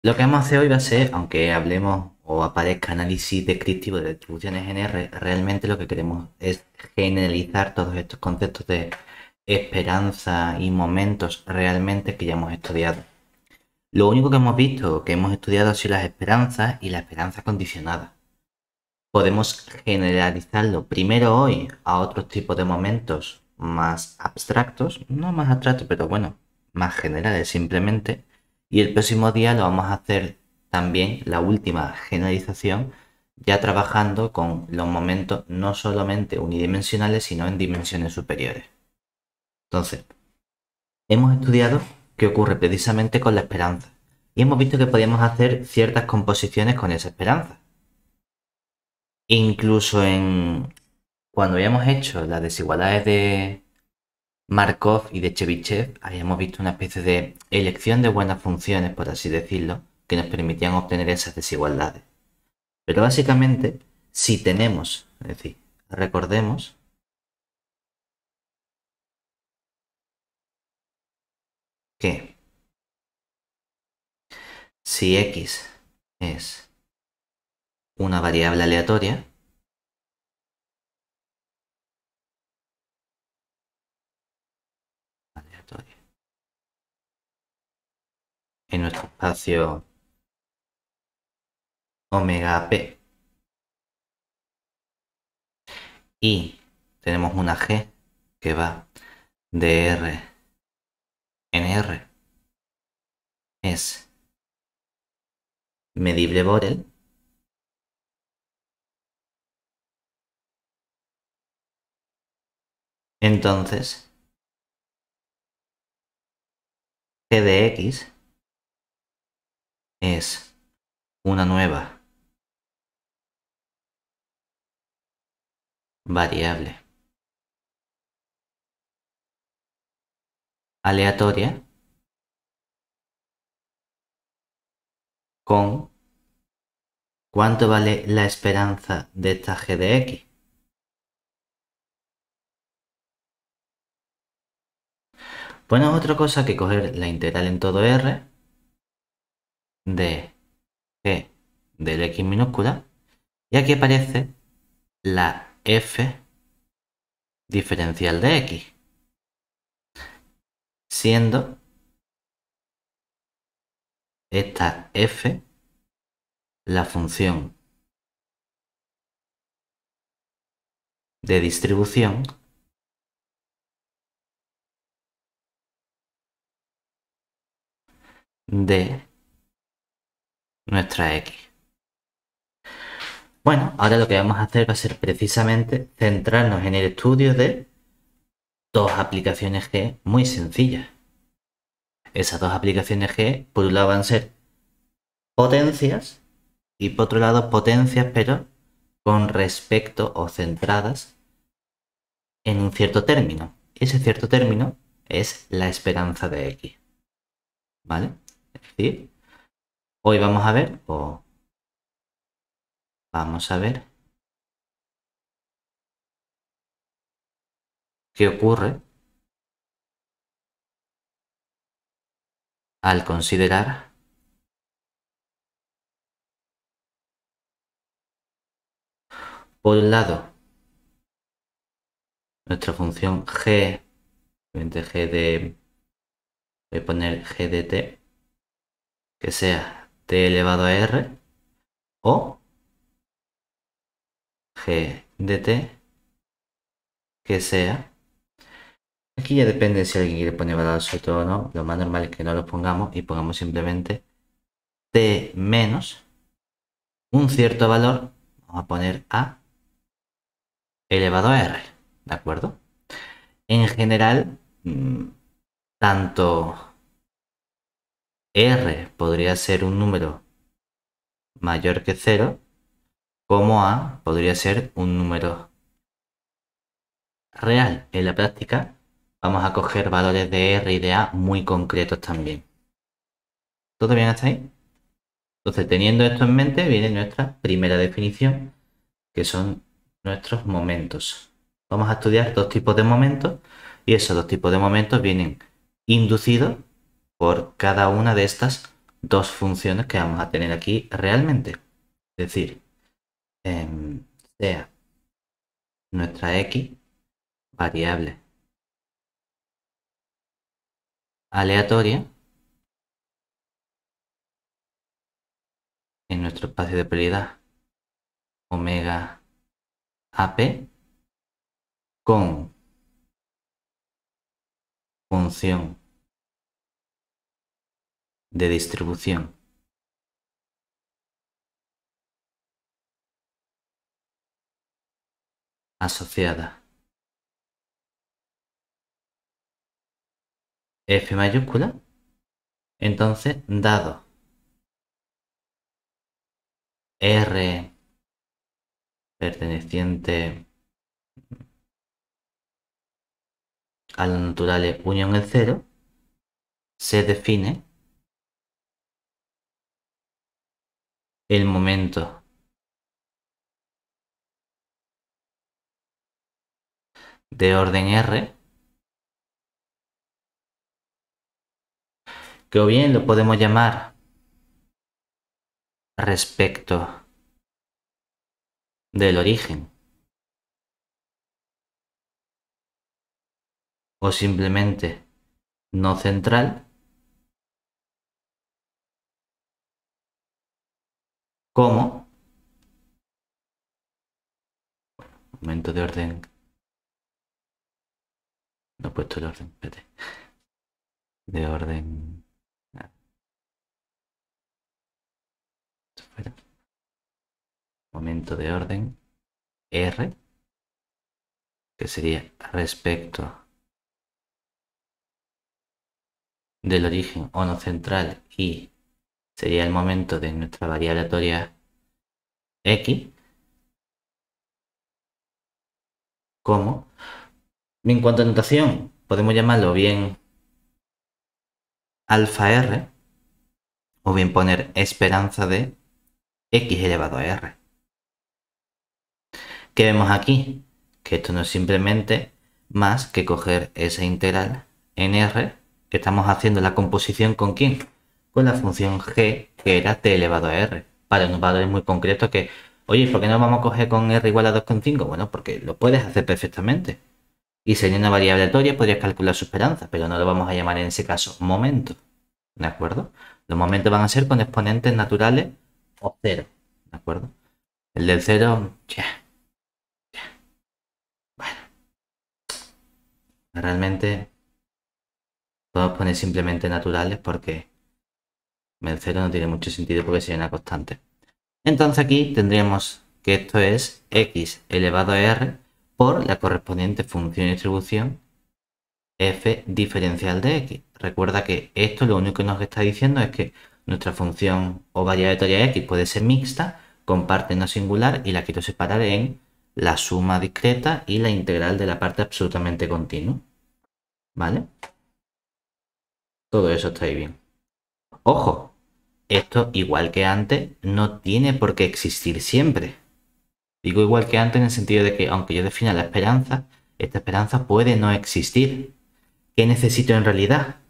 Lo que vamos a hacer hoy va a ser, aunque hablemos o aparezca análisis descriptivo de distribuciones en R, realmente lo que queremos es generalizar todos estos conceptos de esperanza y momentos realmente que ya hemos estudiado. Lo único que hemos visto, que hemos estudiado, ha sido las esperanzas y la esperanza condicionada. Podemos generalizarlo primero hoy a otros tipos de momentos más abstractos, no más abstractos, pero bueno, más generales simplemente. Y el próximo día lo vamos a hacer también la última generalización, ya trabajando con los momentos no solamente unidimensionales, sino en dimensiones superiores. Entonces, hemos estudiado qué ocurre precisamente con la esperanza. Y hemos visto que podíamos hacer ciertas composiciones con esa esperanza. Incluso cuando habíamos hecho las desigualdades de Markov y de Chebyshev, habíamos visto una especie de elección de buenas funciones, por así decirlo, que nos permitían obtener esas desigualdades. Pero básicamente, si tenemos, es decir, recordemos que si x es una variable aleatoria, en nuestro espacio omega p, y tenemos una g que va de R en R, es medible Borel, entonces g de x es una nueva variable aleatoria con cuánto vale la esperanza de esta g de x. Bueno, otra cosa que coger la integral en todo R de g del x minúscula, y aquí aparece la f diferencial de x, siendo esta f la función de distribución de nuestra x. Bueno, ahora lo que vamos a hacer va a ser precisamente centrarnos en el estudio de dos aplicaciones G muy sencillas. Esas dos aplicaciones G, por un lado, van a ser potencias y por otro lado potencias, pero con respecto o centradas en un cierto término. Ese cierto término es la esperanza de X. ¿Vale? Es decir, hoy vamos a ver qué ocurre al considerar, por un lado, nuestra función g, g de, voy a poner g de t, que sea t elevado a r, o g de t, que sea, aquí ya depende si alguien quiere poner valor absoluto o no, lo más normal es que no lo pongamos y pongamos simplemente t menos un cierto valor, vamos a poner a elevado a r, ¿de acuerdo? En general, tanto r podría ser un número mayor que 0, como a podría ser un número real. En la práctica vamos a coger valores de r y de a muy concretos también. ¿Todo bien hasta ahí? Entonces, teniendo esto en mente, viene nuestra primera definición, que son nuestros momentos. Vamos a estudiar dos tipos de momentos y esos dos tipos de momentos vienen inducidos por cada una de estas dos funciones que vamos a tener aquí realmente. Es decir, sea nuestra x variable aleatoria en nuestro espacio de prioridad omega ap con función de distribución asociada f mayúscula. Entonces, dado r perteneciente a los naturales unión el cero, se define el momento de orden R, que o bien lo podemos llamar respecto del origen, o simplemente no central, como momento de orden. No he puesto el orden, espérate. De orden. Momento de orden R, que sería respecto del origen o no central, y sería el momento de nuestra variable aleatoria x, como en cuanto a notación podemos llamarlo bien alfa r o bien poner esperanza de x elevado a r. ¿Qué vemos aquí? Que esto no es simplemente más que coger esa integral en r, que estamos haciendo la composición ¿con quién? Con la función g, que era t elevado a r, para unos valores muy concretos que, oye, ¿por qué no vamos a coger con r igual a 2,5? Bueno, porque lo puedes hacer perfectamente. Y sería una variable aleatoria, podrías calcular su esperanza, pero no lo vamos a llamar en ese caso momento. ¿De acuerdo? Los momentos van a ser con exponentes naturales o cero. ¿De acuerdo? El del cero, bueno, realmente podemos poner simplemente naturales porque el cero no tiene mucho sentido porque sería una constante. Entonces aquí tendríamos que esto es x elevado a r por la correspondiente función de distribución f diferencial de x. Recuerda que esto lo único que nos está diciendo es que nuestra función o variable aleatoria x puede ser mixta, comparte no singular y la quiero separar en la suma discreta y la integral de la parte absolutamente continua. ¿Vale? Todo eso está ahí bien. Ojo, esto igual que antes no tiene por qué existir siempre. Digo igual que antes en el sentido de que aunque yo defina la esperanza, esta esperanza puede no existir. ¿Qué necesito en realidad?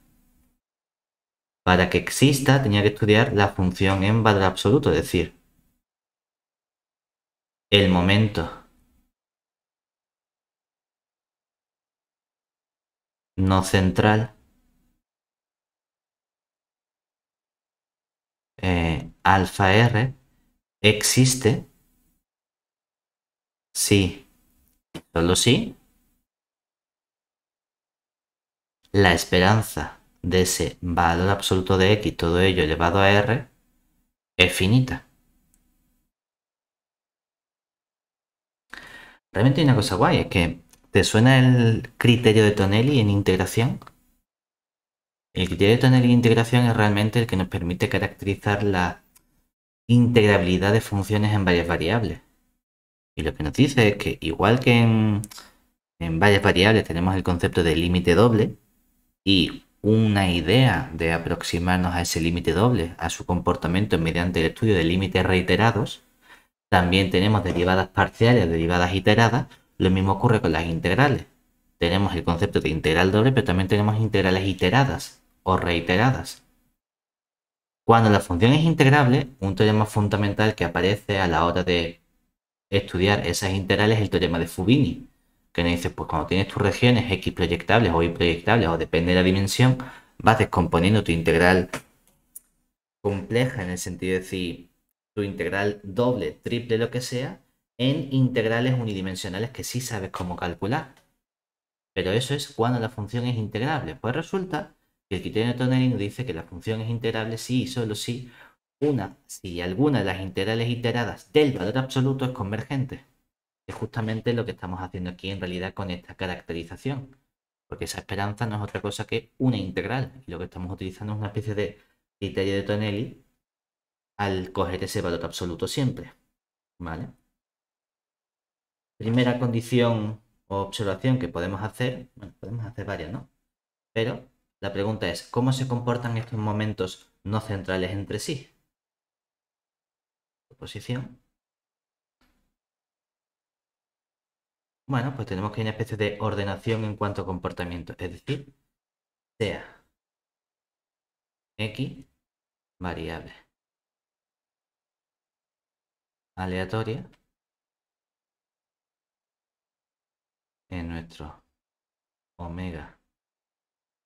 Para que exista tenía que estudiar la función en valor absoluto, es decir, el momento no central alfa r existe si, solo si, la esperanza de ese valor absoluto de x, todo ello elevado a r, es finita. Realmente hay una cosa guay, es que ¿te suena el criterio de Tonelli en integración? El criterio de Tonelli en integración es realmente el que nos permite caracterizar la integrabilidad de funciones en varias variables. Y lo que nos dice es que igual que en varias variables tenemos el concepto de límite doble y una idea de aproximarnos a ese límite doble, a su comportamiento mediante el estudio de límites reiterados, también tenemos derivadas parciales, derivadas iteradas. Lo mismo ocurre con las integrales. Tenemos el concepto de integral doble, pero también tenemos integrales iteradas o reiteradas. Cuando la función es integrable, un teorema fundamental que aparece a la hora de estudiar esas integrales es el teorema de Fubini, que nos dice, pues cuando tienes tus regiones x proyectables o y proyectables, o depende de la dimensión, vas descomponiendo tu integral compleja, en el sentido de decir, tu integral doble, triple, lo que sea, en integrales unidimensionales que sí sabes cómo calcular. Pero eso es cuando la función es integrable. Pues resulta que el criterio de Tonelli nos dice que la función es integrable si y solo si si alguna de las integrales iteradas del valor absoluto es convergente. Es justamente lo que estamos haciendo aquí en realidad con esta caracterización. Porque esa esperanza no es otra cosa que una integral. Y lo que estamos utilizando es una especie de criterio de Tonelli al coger ese valor absoluto siempre. ¿Vale? Primera condición o observación que podemos hacer, bueno, podemos hacer varias, ¿no? Pero la pregunta es, ¿cómo se comportan estos momentos no centrales entre sí? Posición. Bueno, pues tenemos que hay una especie de ordenación en cuanto a comportamiento, es decir, sea x variable aleatoria en nuestro omega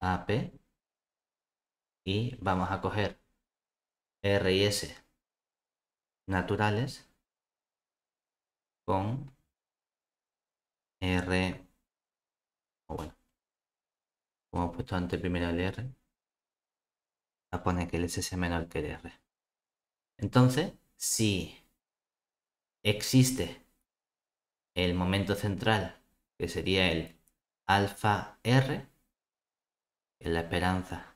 AP y vamos a coger R y S naturales con R, o bueno, como he puesto antes primero el R, a poner que el S sea menor que el R. Entonces, si existe el momento central, que sería el alfa R, que es la esperanza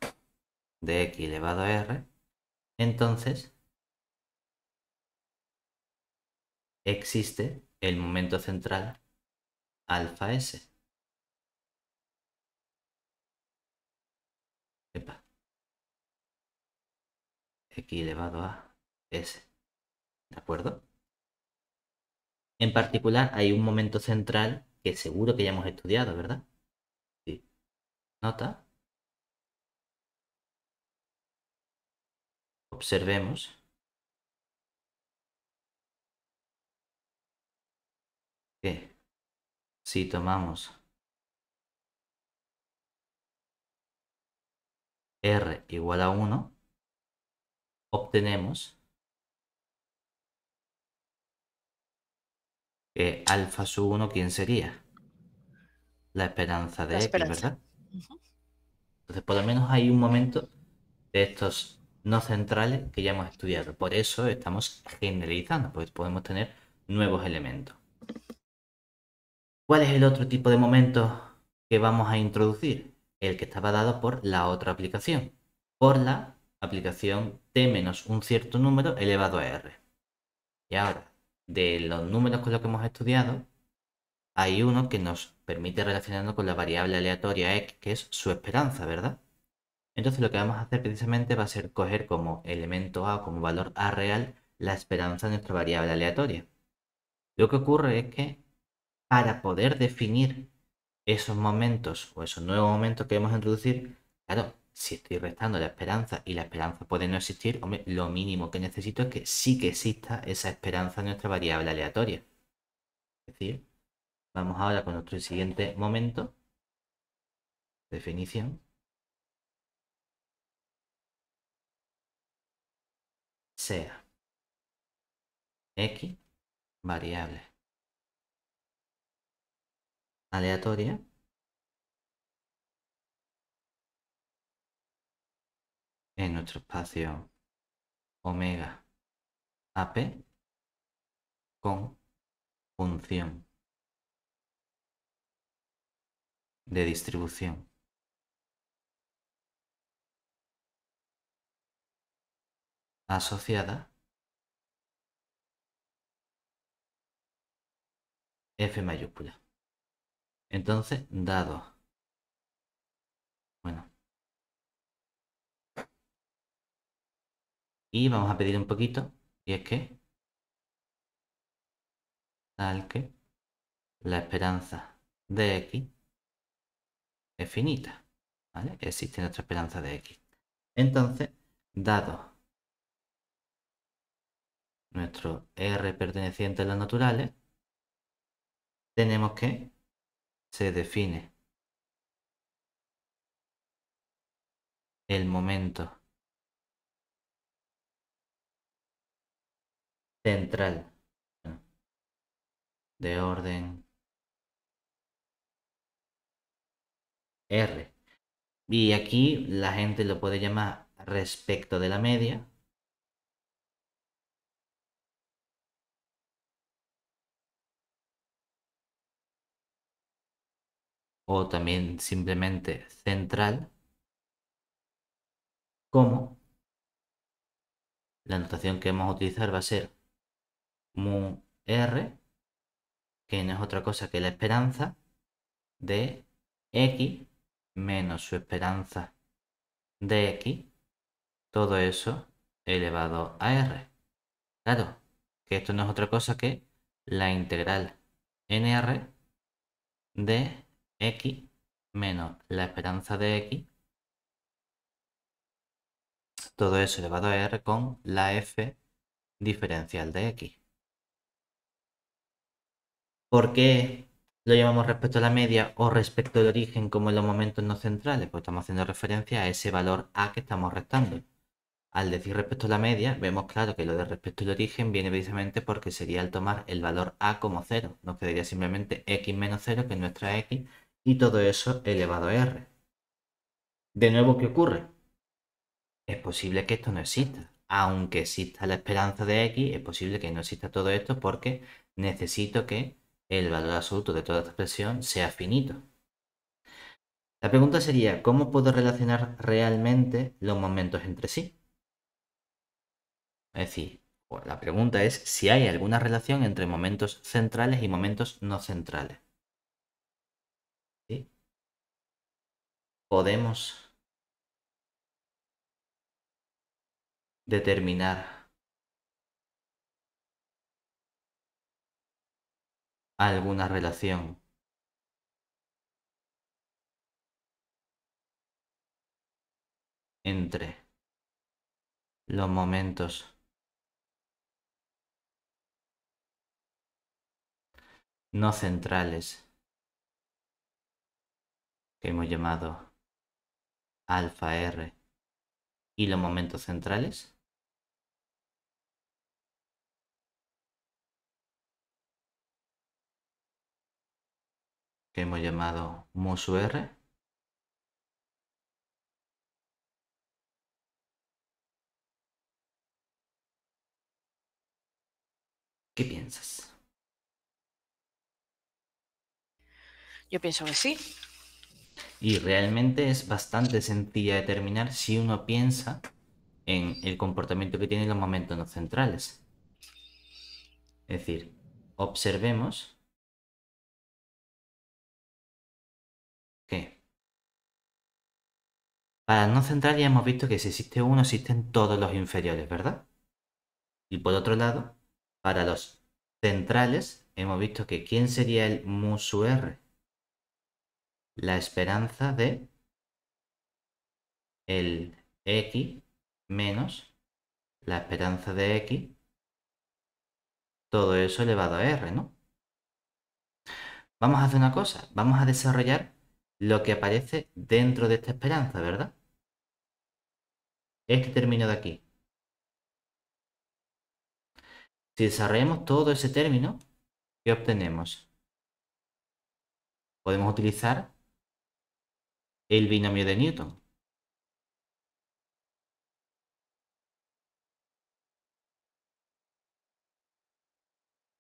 de x elevado a R, entonces existe el momento central alfa S. Epa, x elevado a S. ¿De acuerdo? En particular, hay un momento central que seguro que ya hemos estudiado, ¿verdad? Sí. Nota, observemos que si tomamos R igual a 1, obtenemos que alfa sub 1, ¿quién sería? La esperanza La de x, esperanza. ¿verdad? Entonces, por lo menos hay un momento de estos no centrales que ya hemos estudiado. Por eso estamos generalizando, pues podemos tener nuevos elementos. ¿Cuál es el otro tipo de momento que vamos a introducir? El que estaba dado por la otra aplicación. Por la aplicación t menos un cierto número elevado a r. Y ahora, de los números con los que hemos estudiado, hay uno que nos permite relacionarnos con la variable aleatoria x, que es su esperanza, ¿verdad? Entonces lo que vamos a hacer precisamente va a ser coger como elemento a, como valor a real, la esperanza de nuestra variable aleatoria. Lo que ocurre es que para poder definir esos momentos o esos nuevos momentos que vamos a introducir, claro, si estoy restando la esperanza y la esperanza puede no existir, hombre, lo mínimo que necesito es que sí que exista esa esperanza en nuestra variable aleatoria. Es decir, vamos ahora con nuestro siguiente momento, definición, sea x variable aleatoria en nuestro espacio omega AP con función de distribución asociada F mayúscula. Entonces, dado, bueno, y vamos a pedir un poquito, y es que, tal que la esperanza de x es finita, ¿vale? Existe nuestra esperanza de x. Entonces, dado nuestro R perteneciente a los naturales, tenemos que se define el momento central de orden R. Y aquí la gente lo puede llamar respecto de la media. O también simplemente central, como la notación que vamos a utilizar va a ser mu R, que no es otra cosa que la esperanza de X menos su esperanza de X, todo eso elevado a R. Claro, que esto no es otra cosa que la integral nr de X menos la esperanza de X, todo eso elevado a R con la f diferencial de X. ¿Por qué lo llamamos respecto a la media o respecto al origen como en los momentos no centrales? Pues estamos haciendo referencia a ese valor A que estamos restando. Al decir respecto a la media, vemos claro que lo de respecto al origen viene precisamente porque sería al tomar el valor A como 0. Nos quedaría simplemente x menos 0, que es nuestra x, y todo eso elevado a R. De nuevo, ¿qué ocurre? Es posible que esto no exista. Aunque exista la esperanza de X, es posible que no exista todo esto porque necesito que el valor absoluto de toda esta expresión sea finito. La pregunta sería, ¿cómo puedo relacionar realmente los momentos entre sí? Es decir, pues la pregunta es si hay alguna relación entre momentos centrales y momentos no centrales. ¿Sí? Podemos determinar alguna relación entre los momentos no centrales que hemos llamado alfa R y los momentos centrales que hemos llamado mu sub R. ¿Qué piensas? Yo pienso que sí. Y realmente es bastante sencilla determinar si uno piensa en el comportamiento que tienen los momentos no centrales. Es decir, observemos que para no central ya hemos visto que si existe uno, existen todos los inferiores, ¿verdad? Y por otro lado, para los centrales, hemos visto que ¿quién sería el mu sub R? La esperanza de el X menos la esperanza de X, todo eso elevado a R, ¿no? Vamos a hacer una cosa, vamos a desarrollar lo que aparece dentro de esta esperanza, ¿verdad? Este término de aquí. Si desarrollamos todo ese término, ¿qué obtenemos? Podemos utilizar el binomio de Newton.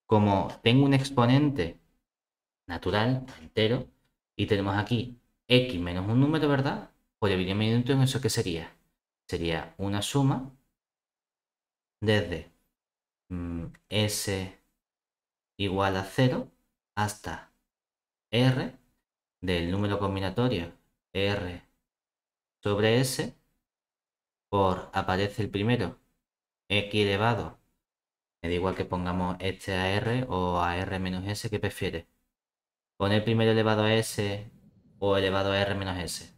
Como tengo un exponente natural, entero, y tenemos aquí x menos un número, ¿verdad? Pues el binomio de Newton, ¿eso qué sería? Sería una suma desde s igual a 0 hasta r del número combinatorio r sobre s por aparece el primero x elevado. Me da igual que pongamos este a r o a r menos s, ¿qué prefiere? ¿Poner primero elevado a s o elevado a r menos s?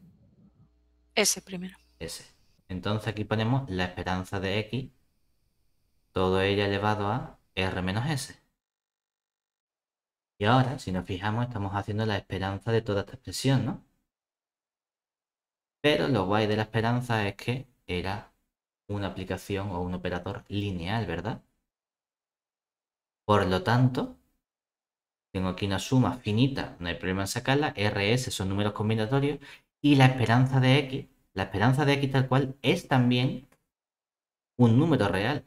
Ese primero. S. Entonces aquí ponemos la esperanza de x, todo ello elevado a r menos s. Y ahora, si nos fijamos, estamos haciendo la esperanza de toda esta expresión, ¿no? Pero lo guay de la esperanza es que era una aplicación o un operador lineal, ¿verdad? Por lo tanto, tengo aquí una suma finita, no hay problema en sacarla, RS son números combinatorios, y la esperanza de X tal cual es también un número real.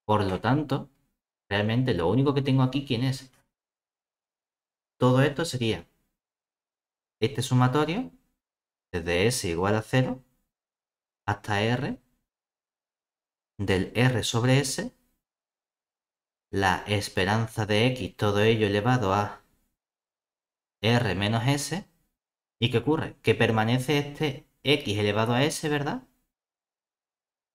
Por lo tanto, realmente lo único que tengo aquí, ¿quién es? Todo esto sería este sumatorio, desde S igual a 0 hasta R, del R sobre S, la esperanza de X, todo ello elevado a R menos S. ¿Y qué ocurre? Que permanece este X elevado a S, ¿verdad?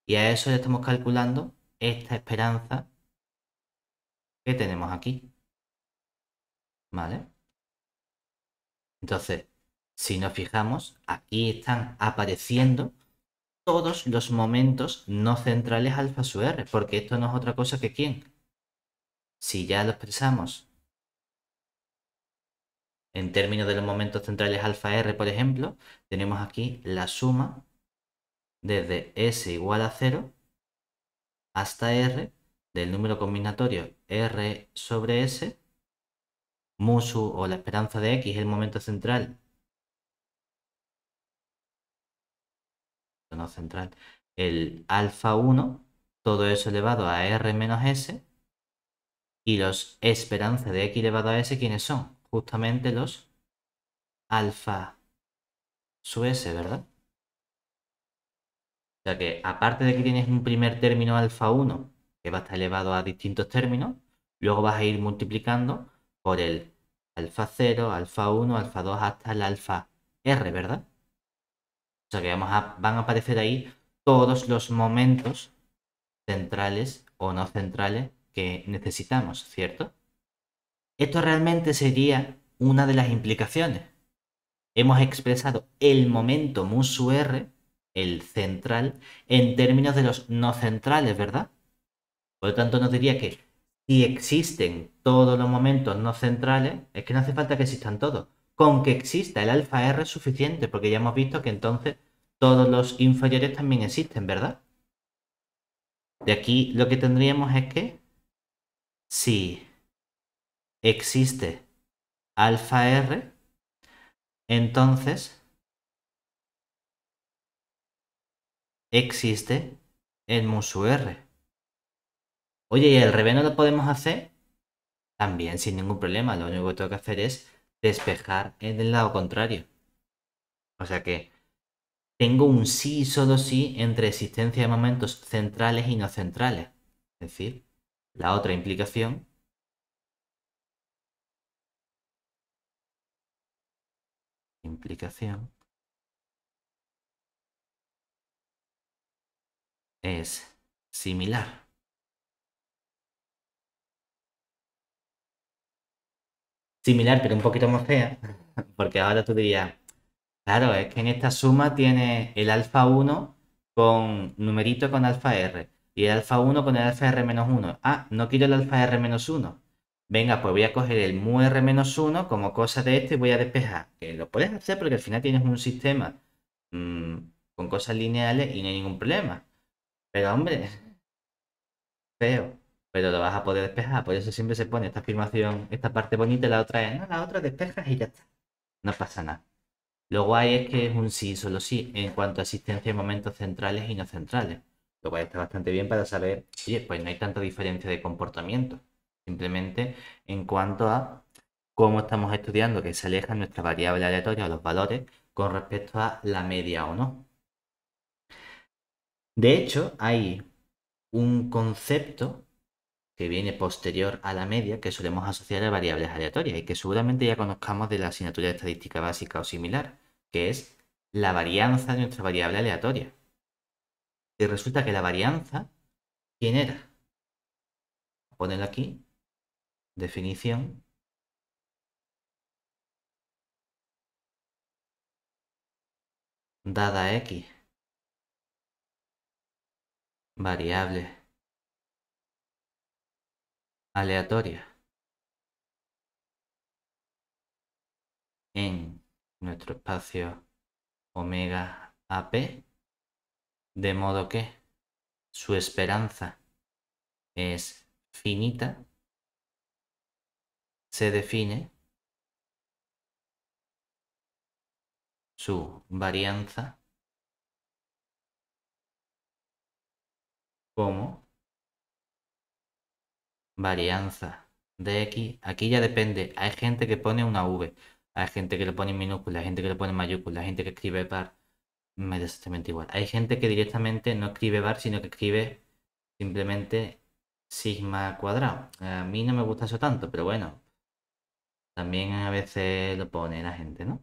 Y a eso le estamos calculando esta esperanza que tenemos aquí. ¿Vale? Entonces, si nos fijamos, aquí están apareciendo todos los momentos no centrales alfa sub r, porque esto no es otra cosa que ¿quién? Si ya lo expresamos en términos de los momentos centrales alfa r, por ejemplo, tenemos aquí la suma desde s igual a 0 hasta r del número combinatorio r sobre s, musu o la esperanza de x, el momento central, no central, el alfa 1, todo eso elevado a r menos s, y los esperanza de x elevado a s, ¿quiénes son? Justamente los alfa sub s, ¿verdad? O sea que aparte de que tienes un primer término alfa 1, que va a estar elevado a distintos términos, luego vas a ir multiplicando por el alfa 0, alfa 1, alfa 2 hasta el alfa r, ¿verdad? O sea que van a aparecer ahí todos los momentos centrales o no centrales que necesitamos, ¿cierto? Esto realmente sería una de las implicaciones. Hemos expresado el momento mu sub r, el central, en términos de los no centrales, ¿verdad? Por lo tanto, nos diría que si existen todos los momentos no centrales, es que no hace falta que existan todos. Con que exista el alfa r es suficiente, porque ya hemos visto que entonces todos los inferiores también existen, ¿verdad? De aquí lo que tendríamos es que si existe alfa r, entonces existe el mu sub r. Oye, ¿y el revés no lo podemos hacer? También, sin ningún problema. Lo único que tengo que hacer es despejar en el lado contrario. O sea que tengo un sí y solo sí entre existencia de momentos centrales y no centrales. Es decir, la otra implicación es similar. Similar, pero un poquito más fea, porque ahora tú dirías, claro, es que en esta suma tiene el alfa 1 con numerito con alfa r y el alfa 1 con el alfa r menos 1. Ah, no quiero el alfa r menos 1. Venga, pues voy a coger el mu r menos 1 como cosa de esto y voy a despejar. Que lo puedes hacer porque al final tienes un sistema mm, con cosas lineales y no hay ningún problema. Pero hombre, feo. Pero lo vas a poder despejar. Por eso siempre se pone esta afirmación, esta parte bonita y la otra es, no, la otra despejas y ya está. No pasa nada. Lo guay es que es un sí, solo sí, en cuanto a existencia de momentos centrales y no centrales. Lo cual está bastante bien para saber, oye, pues no hay tanta diferencia de comportamiento. Simplemente en cuanto a cómo estamos estudiando que se aleja nuestra variable aleatoria o los valores con respecto a la media o no. De hecho, hay un concepto que viene posterior a la media que solemos asociar a variables aleatorias y que seguramente ya conozcamos de la asignatura de estadística básica o similar, que es la varianza de nuestra variable aleatoria. Y resulta que la varianza, ¿quién era? Ponerlo aquí, definición, dada x, variable aleatoria en nuestro espacio omega AP, de modo que su esperanza es finita, se define su varianza como varianza de X. Aquí ya depende. Hay gente que pone una V, hay gente que lo pone en minúscula, hay gente que lo pone en mayúscula, hay gente que escribe bar. Me da exactamente igual. Hay gente que directamente no escribe bar, sino que escribe simplemente sigma cuadrado. A mí no me gusta eso tanto, pero bueno, también a veces lo pone la gente, ¿no?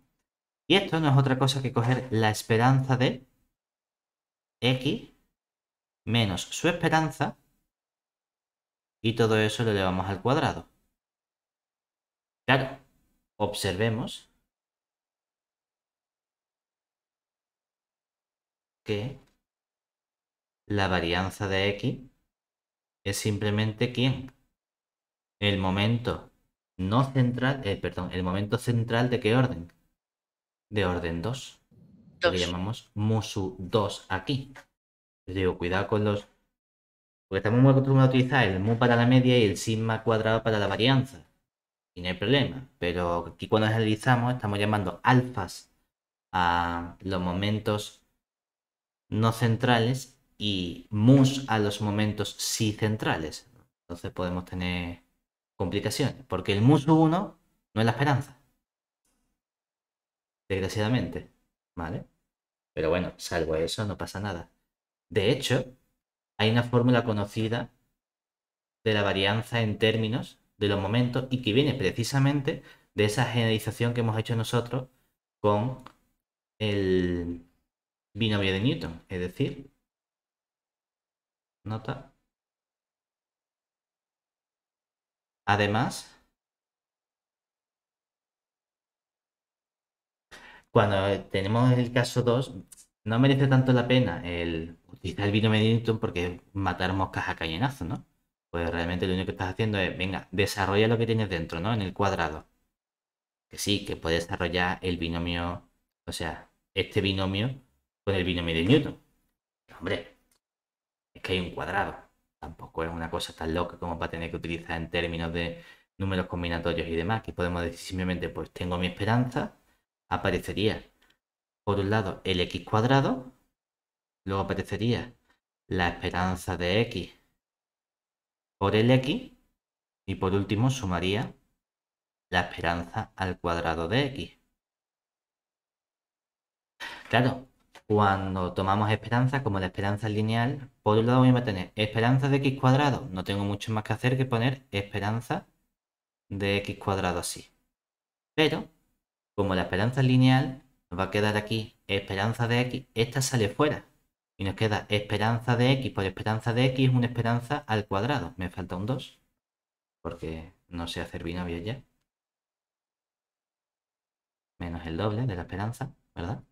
Y esto no es otra cosa que coger la esperanza de X menos su esperanza y todo eso lo elevamos al cuadrado. Claro, observemos que la varianza de X es simplemente ¿quién? El momento no central, perdón, el momento central ¿de qué orden? De orden 2, lo que 2. llamamos musu 2 aquí. Les digo, cuidado con los... Porque estamos muy acostumbrados a utilizar el mu para la media y el sigma cuadrado para la varianza. Y no hay problema. Pero aquí cuando analizamos estamos llamando alfas a los momentos no centrales y mus a los momentos sí centrales. Entonces podemos tener complicaciones. Porque el mus 1 no es la esperanza. Desgraciadamente. ¿Vale? Pero bueno, salvo eso, no pasa nada. De hecho, hay una fórmula conocida de la varianza en términos de los momentos y que viene precisamente de esa generalización que hemos hecho nosotros con el binomio de Newton. Es decir, nota. Además, cuando tenemos el caso 2 no merece tanto la pena el utilizar el binomio de Newton porque es matar moscas a cañonazo, ¿no? Pues realmente lo único que estás haciendo es, venga, desarrolla lo que tienes dentro, ¿no? En el cuadrado. Que sí, que puede desarrollar el binomio, o sea, este binomio con el binomio de Newton. Pero, hombre, es que hay un cuadrado. Tampoco es una cosa tan loca como para tener que utilizar en términos de números combinatorios y demás. Aquí podemos decir simplemente, pues tengo mi esperanza, aparecería por un lado el x cuadrado, luego aparecería la esperanza de x por el x y por último sumaría la esperanza al cuadrado de x. Claro, cuando tomamos esperanza, como la esperanza es lineal, por un lado voy a tener esperanza de x cuadrado. No tengo mucho más que hacer que poner esperanza de x cuadrado así. Pero, como la esperanza es lineal, nos va a quedar aquí esperanza de x. Esta sale fuera. Y nos queda esperanza de x por esperanza de x, una esperanza al cuadrado. Me falta un 2, porque no sé hacer binomios ya. Menos el doble de la esperanza, ¿verdad?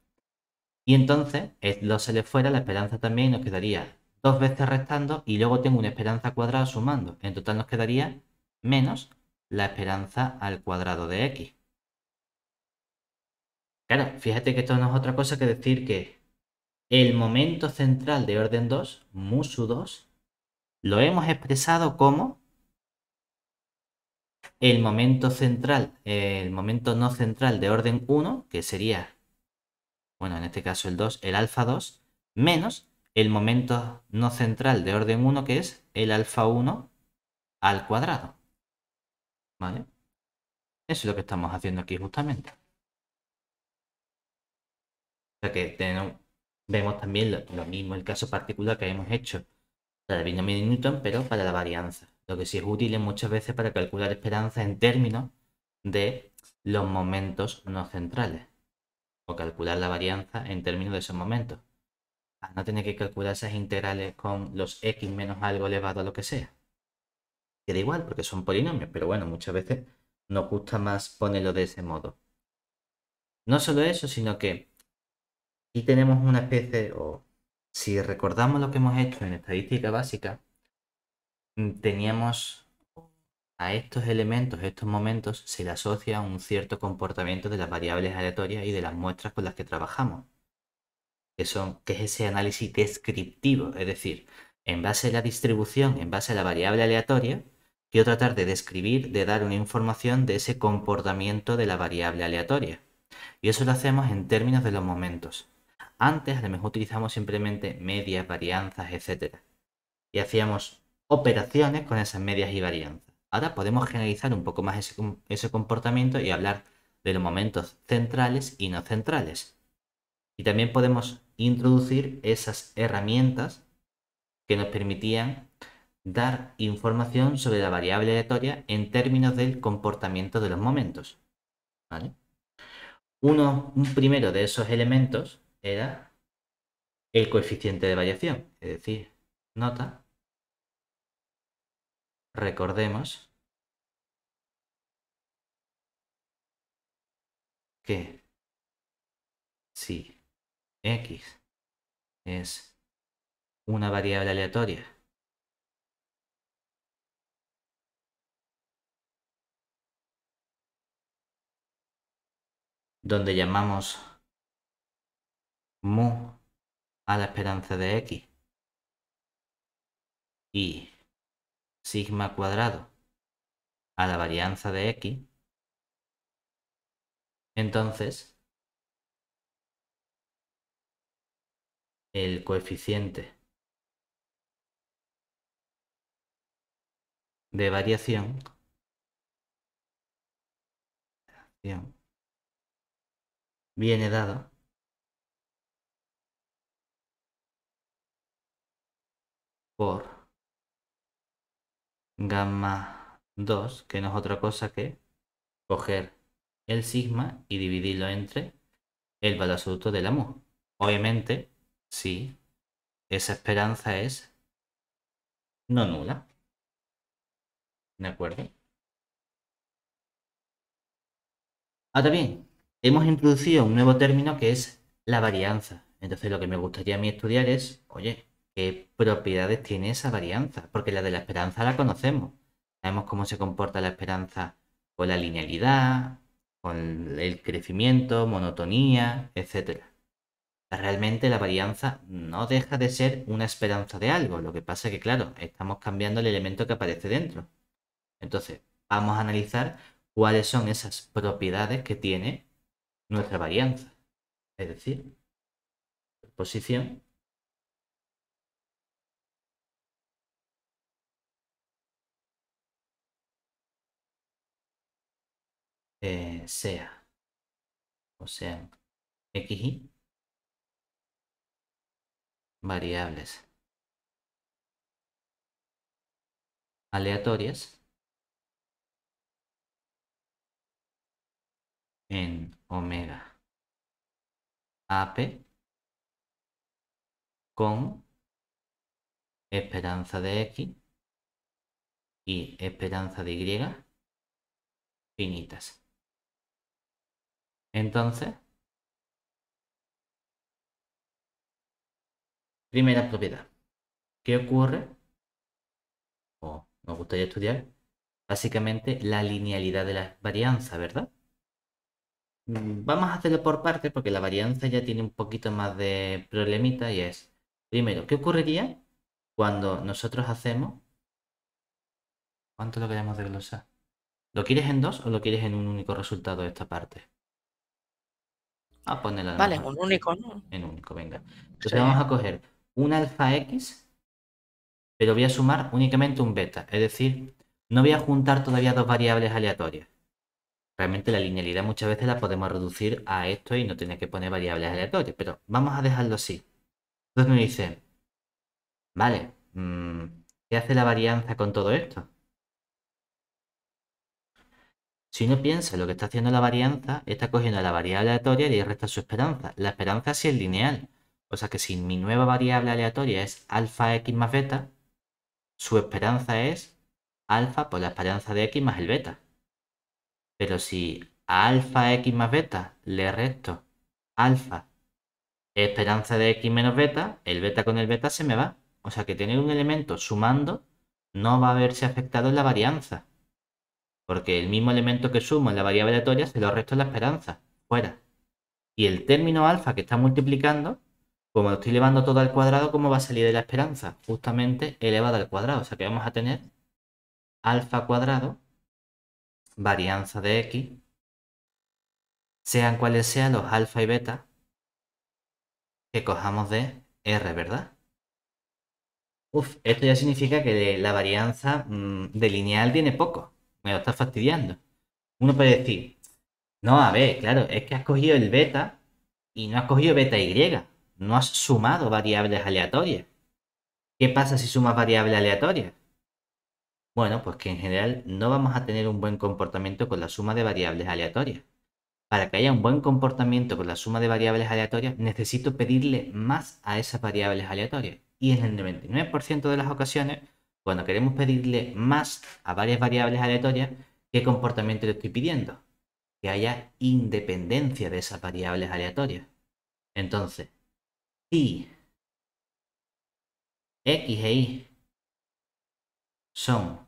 Y entonces el 2 sale fuera, la esperanza también, y nos quedaría dos veces restando y luego tengo una esperanza cuadrada sumando. En total nos quedaría menos la esperanza al cuadrado de x. Claro, fíjate que esto no es otra cosa que decir que el momento central de orden 2, musu 2, lo hemos expresado como el momento central, el momento no central de orden 1, que sería, bueno, en este caso el 2, el alfa 2, menos el momento no central de orden 1, que es el alfa 1 al cuadrado. ¿Vale? Eso es lo que estamos haciendo aquí justamente. O sea que vemos también lo mismo, el caso particular que hemos hecho para el binomio de Newton, pero para la varianza. Lo que sí es útil es muchas veces para calcular esperanza en términos de los momentos no centrales. O calcular la varianza en términos de esos momentos. A no tener que calcular esas integrales con los x menos algo elevado a lo que sea. Queda igual porque son polinomios, pero bueno, muchas veces nos gusta más ponerlo de ese modo. No solo eso, sino que aquí tenemos una especie, o si recordamos lo que hemos hecho en estadística básica, teníamos a estos elementos, estos momentos, se le asocia un cierto comportamiento de las variables aleatorias y de las muestras con las que trabajamos, que es ese análisis descriptivo, es decir, en base a la distribución, en base a la variable aleatoria, quiero tratar de describir, de dar una información de ese comportamiento de la variable aleatoria. Y eso lo hacemos en términos de los momentos. Antes a lo mejor utilizamos simplemente medias, varianzas, etc. Y hacíamos operaciones con esas medias y varianzas. Ahora podemos generalizar un poco más ese comportamiento y hablar de los momentos centrales y no centrales. Y también podemos introducir esas herramientas que nos permitían dar información sobre la variable aleatoria en términos del comportamiento de los momentos. ¿Vale? Un primero de esos elementos era el coeficiente de variación, es decir, nota, recordemos que si x es una variable aleatoria donde llamamos mu a la esperanza de x y sigma cuadrado a la varianza de x, entonces el coeficiente de variación viene dado por gamma 2, que no es otra cosa que coger el sigma y dividirlo entre el valor absoluto de la mu. Obviamente, si esa esperanza es no nula. ¿De acuerdo? Ahora bien, hemos introducido un nuevo término que es la varianza. Entonces lo que me gustaría a mí estudiar es, oye, ¿qué propiedades tiene esa varianza? Porque la de la esperanza la conocemos. Sabemos cómo se comporta la esperanza con la linealidad, con el crecimiento, monotonía, etcétera. Realmente la varianza no deja de ser una esperanza de algo. Lo que pasa es que, claro, estamos cambiando el elemento que aparece dentro. Entonces, vamos a analizar cuáles son esas propiedades que tiene nuestra varianza. Es decir, posición sea o sean x y variables aleatorias en omega AP con esperanza de x y esperanza de y finitas. Entonces, primera propiedad. ¿Qué ocurre? O nos gustaría estudiar básicamente la linealidad de la varianza, ¿verdad? Vamos a hacerlo por partes porque la varianza ya tiene un poquito más de problemita y es, primero, ¿qué ocurriría cuando nosotros hacemos... ¿Cuánto lo queremos desglosar? ¿Lo quieres en dos o lo quieres en un único resultado de esta parte? A ponerlo a lo Vale, mejor un único, ¿no? en único, venga. Sí. Entonces vamos a coger un alfa x, pero voy a sumar únicamente un beta. Es decir, no voy a juntar todavía dos variables aleatorias. Realmente la linealidad muchas veces la podemos reducir a esto y no tener que poner variables aleatorias, pero vamos a dejarlo así. Entonces me dice, vale, ¿qué hace la varianza con todo esto? Si uno piensa lo que está haciendo la varianza, está cogiendo la variable aleatoria y le resta su esperanza. La esperanza sí es lineal. O sea que si mi nueva variable aleatoria es alfa x más beta, su esperanza es alfa por la esperanza de x más el beta. Pero si a alfa x más beta le resto alfa esperanza de x menos beta, el beta con el beta se me va. O sea que tener un elemento sumando no va a verse afectado en la varianza. Porque el mismo elemento que sumo en la variable aleatoria se lo resto en la esperanza. Fuera. Y el término alfa que está multiplicando, como lo estoy elevando todo al cuadrado, ¿cómo va a salir de la esperanza? Justamente elevado al cuadrado. O sea que vamos a tener alfa cuadrado, varianza de x, sean cuales sean los alfa y beta que cojamos de R, ¿verdad? Uf, esto ya significa que la varianza de lineal tiene poco. Me lo está fastidiando. Uno puede decir, no, a ver, claro, es que has cogido el beta y no has cogido beta y. No has sumado variables aleatorias. ¿Qué pasa si sumas variables aleatorias? Bueno, pues que en general no vamos a tener un buen comportamiento con la suma de variables aleatorias. Para que haya un buen comportamiento con la suma de variables aleatorias, necesito pedirle más a esas variables aleatorias. Y en el 99% de las ocasiones, cuando queremos pedirle más a varias variables aleatorias, ¿qué comportamiento le estoy pidiendo? Que haya independencia de esas variables aleatorias. Entonces, si x e y son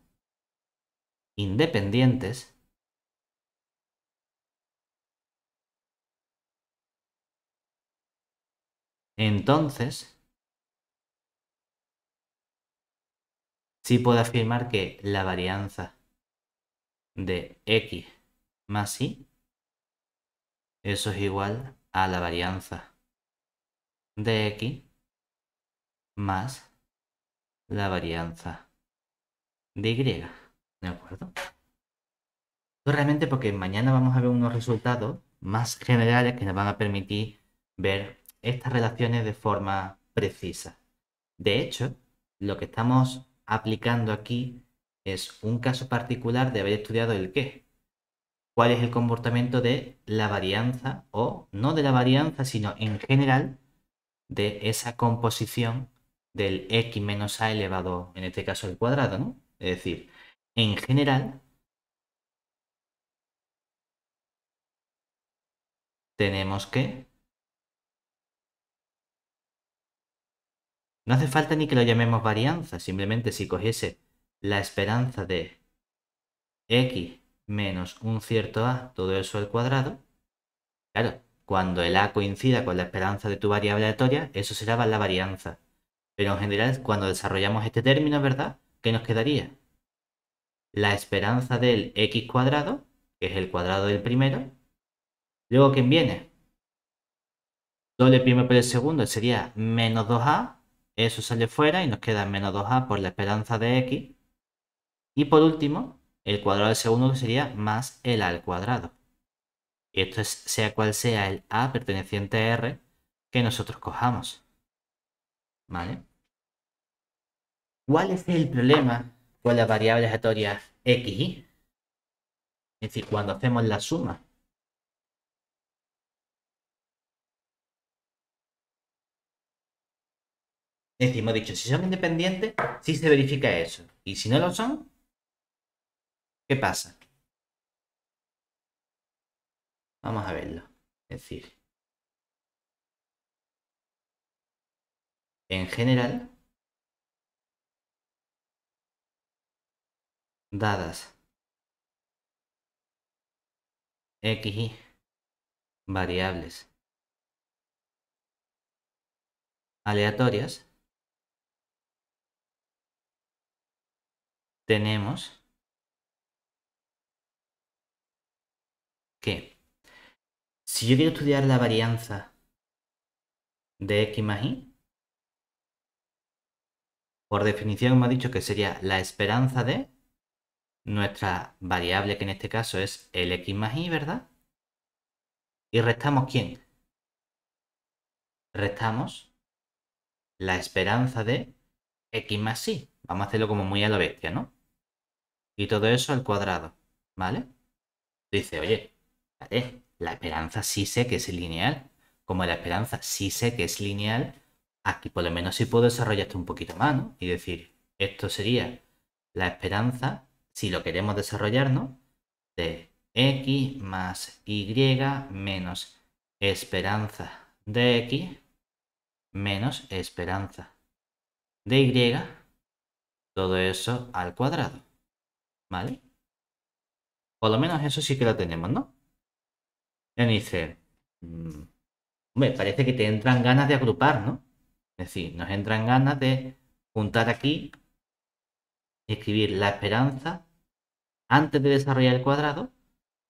independientes, entonces sí puedo afirmar que la varianza de x más y, eso es igual a la varianza de x más la varianza de y. ¿De acuerdo? Esto realmente porque mañana vamos a ver unos resultados más generales que nos van a permitir ver estas relaciones de forma precisa. De hecho, lo que estamos aplicando aquí es un caso particular de haber estudiado el qué. ¿Cuál es el comportamiento de la varianza o no de la varianza, sino en general de esa composición del x menos a elevado, en este caso al cuadrado, ¿no? Es decir, en general tenemos que, no hace falta ni que lo llamemos varianza, simplemente si cogiese la esperanza de x menos un cierto a, todo eso al cuadrado, claro, cuando el a coincida con la esperanza de tu variable aleatoria, eso será la varianza. Pero en general, cuando desarrollamos este término, ¿verdad? ¿Qué nos quedaría? La esperanza del x cuadrado, que es el cuadrado del primero. Luego, ¿quién viene? Doble primero por el segundo sería menos 2a. Eso sale fuera y nos queda menos 2a por la esperanza de x. Y por último, el cuadrado del segundo sería más el a al cuadrado. Y esto es sea cual sea el a perteneciente a R que nosotros cojamos. ¿Vale? ¿Cuál es el problema con las variables aleatorias x y? Es decir, cuando hacemos la suma. Es decir, hemos dicho, si son independientes, sí se verifica eso. Y si no lo son, ¿qué pasa? Vamos a verlo. Es decir, en general, dadas x y variables aleatorias, tenemos que si yo quiero estudiar la varianza de x más y, por definición hemos dicho que sería la esperanza de nuestra variable, que en este caso es el x más y, ¿verdad? Y restamos ¿quién? Restamos la esperanza de x más y. Vamos a hacerlo como muy a lo bestia, ¿no? Y todo eso al cuadrado, ¿vale? Dice, oye, vale, la esperanza sí sé que es lineal. Como la esperanza sí sé que es lineal, aquí por lo menos sí puedo desarrollar esto un poquito más, ¿no? Y decir, esto sería la esperanza, si lo queremos desarrollar, ¿no? De x más y menos esperanza de x menos esperanza de y, todo eso al cuadrado, ¿vale? Por lo menos eso sí que lo tenemos, ¿no? Y dice, hombre, parece que te entran ganas de agrupar, ¿no? Es decir, nos entran ganas de juntar aquí y escribir la esperanza antes de desarrollar el cuadrado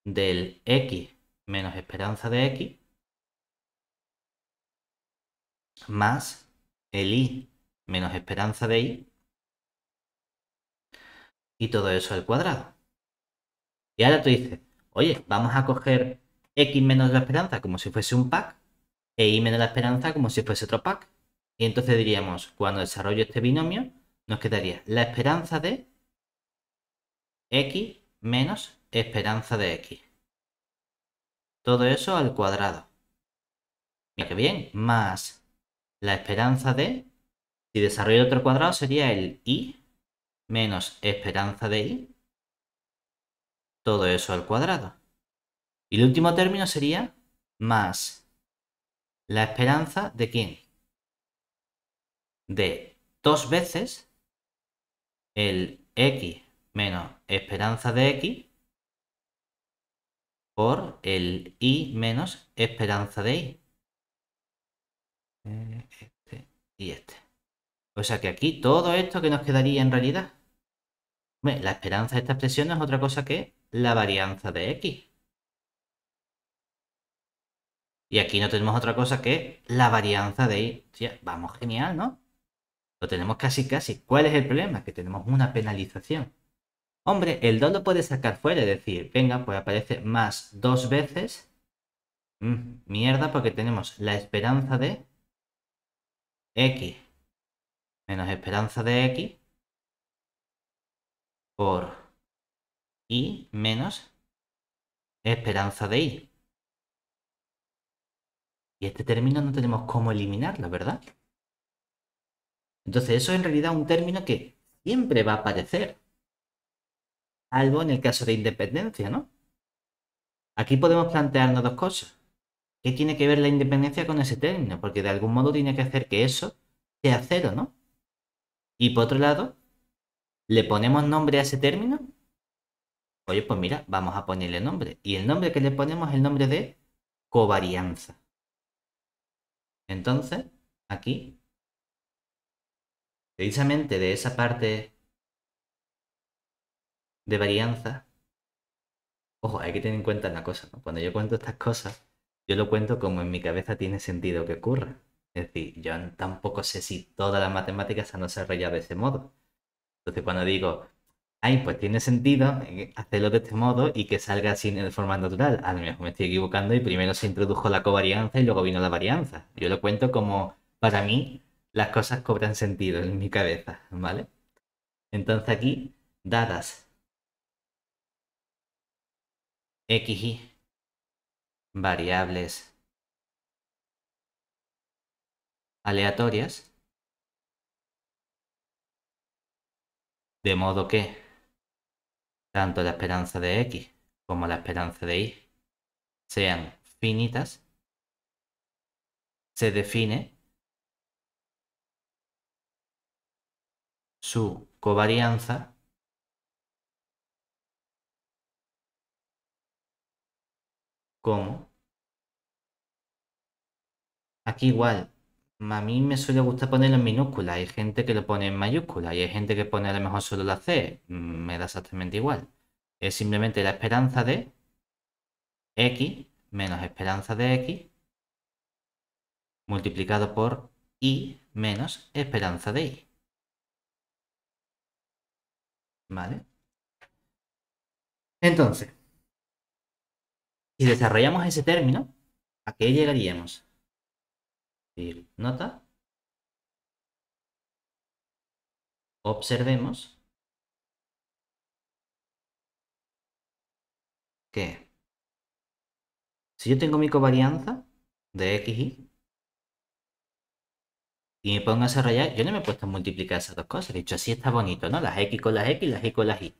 del x menos esperanza de x más el y menos esperanza de y y todo eso al cuadrado. Y ahora tú dices, oye, vamos a coger x menos la esperanza como si fuese un pack e y menos la esperanza como si fuese otro pack. Y entonces diríamos, cuando desarrollo este binomio, nos quedaría la esperanza de x menos esperanza de x. Todo eso al cuadrado. Mira que bien, más la esperanza de, si desarrollo otro cuadrado, sería el y menos esperanza de y. Todo eso al cuadrado. Y el último término sería más la esperanza de quién? De 2 veces el x menos esperanza de x por el y menos esperanza de y. Este y este. O sea que aquí todo esto que nos quedaría en realidad. Bueno, la esperanza de esta expresión no es otra cosa que la varianza de x. Y aquí no tenemos otra cosa que la varianza de y. Tía, vamos, genial, ¿no? Lo tenemos casi casi. ¿Cuál es el problema? Que tenemos una penalización. Hombre, el 2 lo puede sacar fuera, es decir, venga, pues aparece más 2 veces. Mierda, porque tenemos la esperanza de x menos esperanza de x por y menos esperanza de y. Y este término no tenemos cómo eliminarlo, ¿verdad? Entonces eso es en realidad un término que siempre va a aparecer. Algo en el caso de independencia, ¿no? Aquí podemos plantearnos dos cosas. ¿Qué tiene que ver la independencia con ese término? Porque de algún modo tiene que hacer que eso sea cero, ¿no? Y por otro lado, ¿le ponemos nombre a ese término? Oye, pues mira, vamos a ponerle nombre. Y el nombre que le ponemos es el nombre de covarianza. Entonces, aquí, precisamente de esa parte de varianza, ojo, hay que tener en cuenta una cosa, ¿no? Cuando yo cuento estas cosas, yo lo cuento como en mi cabeza tiene sentido que ocurra. Es decir, yo tampoco sé si todas las matemáticas se han desarrollado de ese modo. Entonces, cuando digo, ay, pues tiene sentido hacerlo de este modo y que salga así de forma natural. A lo mejor me estoy equivocando y primero se introdujo la covarianza y luego vino la varianza. Yo lo cuento como, para mí, las cosas cobran sentido en mi cabeza, ¿vale? Entonces aquí, dadas x y variables aleatorias, de modo que tanto la esperanza de x como la esperanza de y sean finitas, se define su covarianza como, aquí igual, a mí me suele gustar ponerlo en minúscula, hay gente que lo pone en mayúscula y hay gente que pone a lo mejor solo la C, me da exactamente igual. Es simplemente la esperanza de x menos esperanza de x multiplicado por y menos esperanza de y. ¿Vale? Entonces, si desarrollamos ese término, ¿a qué llegaríamos? Nota, observemos que si yo tengo mi covarianza de x y me pongo a desarrollar, yo no me he puesto a multiplicar esas dos cosas. He dicho, así está bonito, ¿no? Las x con las x, las y con las y.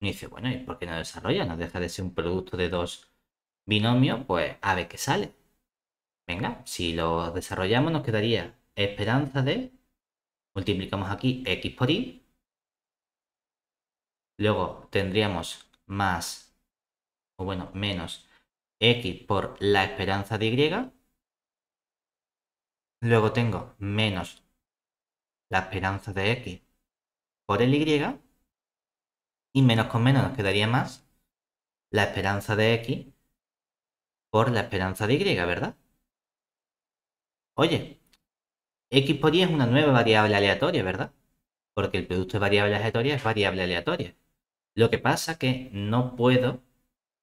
Y dice, bueno, ¿y por qué no desarrolla? No deja de ser un producto de dos binomios, pues a ver qué sale. Venga, si lo desarrollamos nos quedaría esperanza de, multiplicamos aquí x por y, luego tendríamos más o bueno, menos X por la esperanza de Y. Luego tengo menos la esperanza de X por el Y. Y menos con menos nos quedaría más la esperanza de X por la esperanza de Y, ¿verdad? Oye, X por Y es una nueva variable aleatoria, ¿verdad? Porque el producto de variables aleatorias es variable aleatoria. Lo que pasa es que no puedo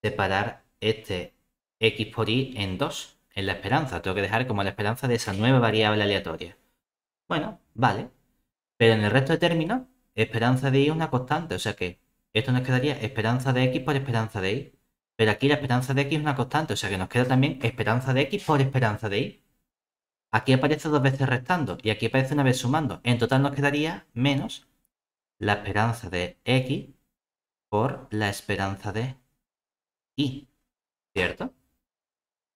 separar este X por Y en dos, en la esperanza. Tengo que dejar como la esperanza de esa nueva variable aleatoria. Bueno, vale. Pero en el resto de términos, esperanza de Y es una constante. O sea que esto nos quedaría esperanza de X por esperanza de Y. Pero aquí la esperanza de X es una constante. O sea que nos queda también esperanza de X por esperanza de Y. Aquí aparece dos veces restando y aquí aparece una vez sumando. En total nos quedaría menos la esperanza de X por la esperanza de Y. ¿Cierto?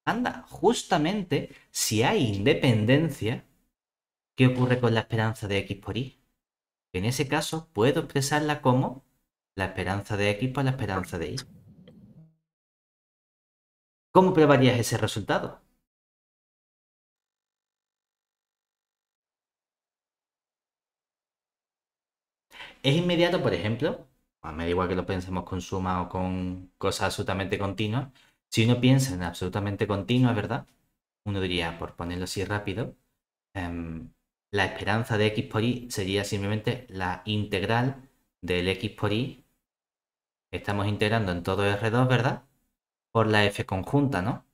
Anda, justamente si hay independencia, ¿qué ocurre con la esperanza de X por Y? En ese caso puedo expresarla como la esperanza de X por la esperanza de Y. ¿Cómo probarías ese resultado? Es inmediato, por ejemplo, me da igual que lo pensemos con suma o con cosas absolutamente continuas. Si uno piensa en absolutamente continuas, ¿verdad? Uno diría, por ponerlo así rápido, em, la esperanza de X por Y sería simplemente la integral del X por Y. Estamos integrando en todo R2, ¿verdad? Por la F conjunta, ¿no?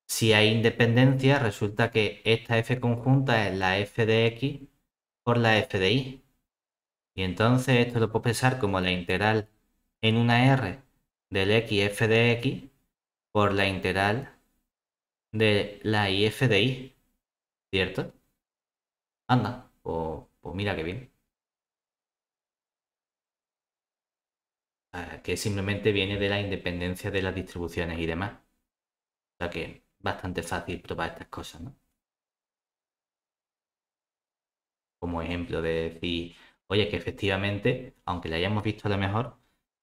Si hay independencia, resulta que esta F conjunta es la F de X por la F de Y. Y entonces esto lo puedo pensar como la integral en una R del X F de X por la integral de la I F de Y. ¿Cierto? Anda, pues mira qué bien. Que simplemente viene de la independencia de las distribuciones y demás. O sea que bastante fácil probar estas cosas, ¿no? Como ejemplo de decir, oye, que efectivamente, aunque le hayamos visto a lo mejor,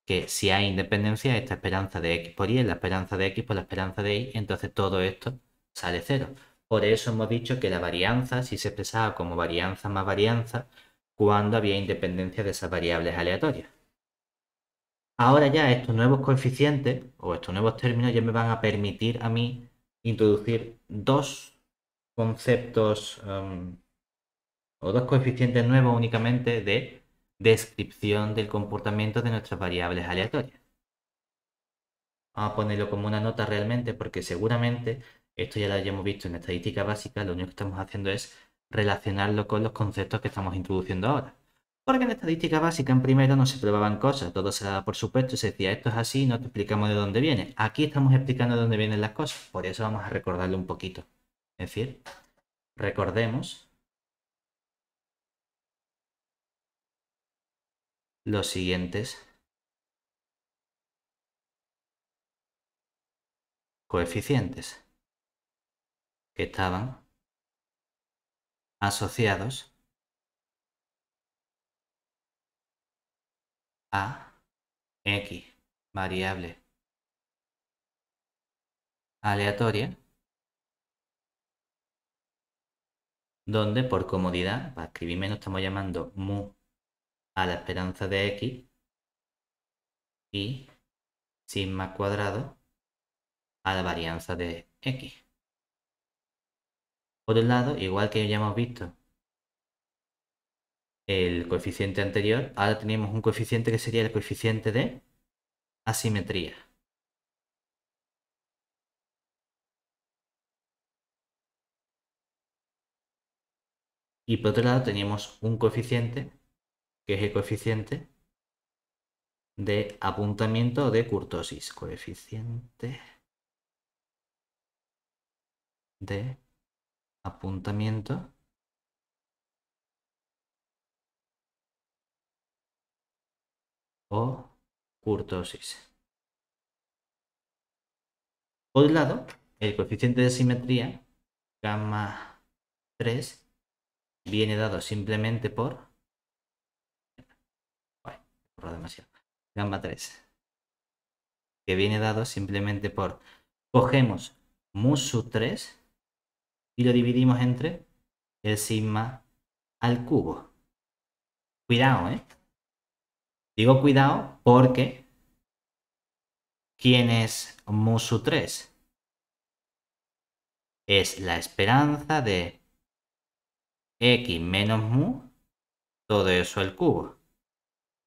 que si hay independencia, esta esperanza de X por Y es la esperanza de X por la esperanza de Y, entonces todo esto sale cero. Por eso hemos dicho que la varianza, si se expresaba como varianza más varianza, cuando había independencia de esas variables aleatorias. Ahora ya estos nuevos coeficientes o estos nuevos términos ya me van a permitir a mí introducir dos conceptos o dos coeficientes nuevos únicamente de descripción del comportamiento de nuestras variables aleatorias. Vamos a ponerlo como una nota realmente porque seguramente esto ya lo hayamos visto en estadística básica, lo único que estamos haciendo es relacionarlo con los conceptos que estamos introduciendo ahora. Porque en estadística básica en primero no se probaban cosas, todo se daba por supuesto y se decía esto es así y no te explicamos de dónde viene. Aquí estamos explicando de dónde vienen las cosas, por eso vamos a recordarlo un poquito. Es decir, recordemos los siguientes coeficientes que estaban asociados a X, variable aleatoria, donde por comodidad, para escribir menos, estamos llamando mu a la esperanza de X y sigma cuadrado a la varianza de X. Por un lado, igual que ya hemos visto el coeficiente anterior, ahora tenemos un coeficiente que sería el coeficiente de asimetría. Y por otro lado teníamos un coeficiente que es el coeficiente de apuntamiento o de kurtosis. Coeficiente de apuntamiento o kurtosis. Por un lado, el coeficiente de simetría, gamma 3, viene dado simplemente por... Uy, demasiado. Gamma 3 que viene dado simplemente por cogemos mu sub 3 y lo dividimos entre el sigma al cubo. Cuidado, ¿eh? Digo cuidado porque ¿quién es mu sub 3? Es la esperanza de x menos mu, todo eso al cubo.